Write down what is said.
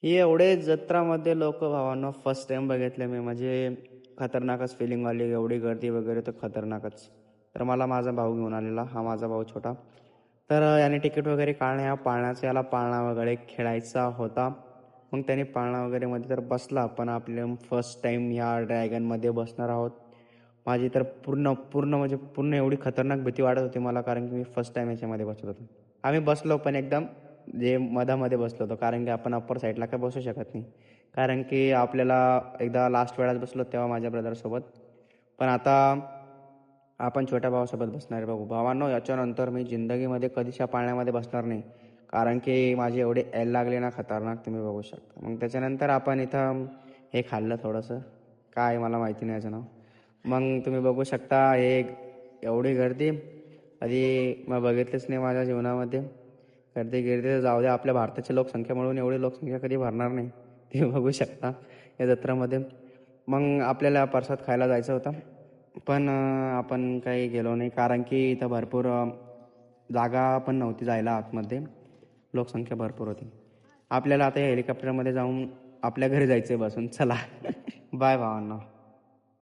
हे एवढे जत्रामध्ये लोक भावांनो फर्स्ट टाइम बघितले मी म्हणजे खतरनाकच फिलिंग आली एवढी गर्दी वगैरे तर खतरनाकच. तर मला माझा भाऊ घेऊन आलेला हा माझा भाऊ छोटा. तर याने तिकीट वगैरे काढणे हा पाळण्याचा याला पाळणा वगैरे खेळायचा होता. मग त्याने पाळणा वगैरे मध्ये तर बसला पण आपले फर्स्ट टाइम ह्या ड्रॅगनमध्ये बसणार आहोत. माझी तर पूर्ण पूर्ण म्हणजे पूर्ण एवढी खतरनाक भीती वाटत होती मला कारण की मी फर्स्ट टाइम याच्यामध्ये बसत होतो. आम्ही बसलो पण एकदम जे मधामध्ये बसलो होतो कारण की आपण अप्पर साईडला काय बसू शकत नाही. कारण की आपल्याला एकदा लास्ट वेळात बसलो तेव्हा माझ्या ब्रदरसोबत. पण आता आपण छोट्या भावासोबत बसणार आहे बघू. भावांनो याच्यानंतर मी जिंदगीमध्ये कधीच या पाळण्यामध्ये बसणार नाही. कारण की माझे एवढे एल लागले ना खतरनाक तुम्ही बघू शकता. मग त्याच्यानंतर आपण इथं हे खाल्लं थोडंसं. काय मला माहिती नाही याचं नाव. मग तुम्ही बघू शकता हे एवढी गर्दी कधी मग बघितलीच नाही माझ्या जीवनामध्ये. गर्दी गिर्दी तर जाऊ द्या आपल्या भारताची लोकसंख्या म्हणून एवढी लोकसंख्या कधी भरणार नाही. तुम्ही बघू शकता या जत्रेमध्ये. मग आपल्याला प्रसाद खायला जायचं होतं. पण आपण काही गेलो नाही कारण की इथं भरपूर जागा पण नव्हती जायला आतमध्ये. लोकसंख्या भरपूर होती. आपल्याला आता हेलिकॉप्टरमध्ये जाऊन आपल्या घरी जायचं आहे बसून. चला बाय भावांनो.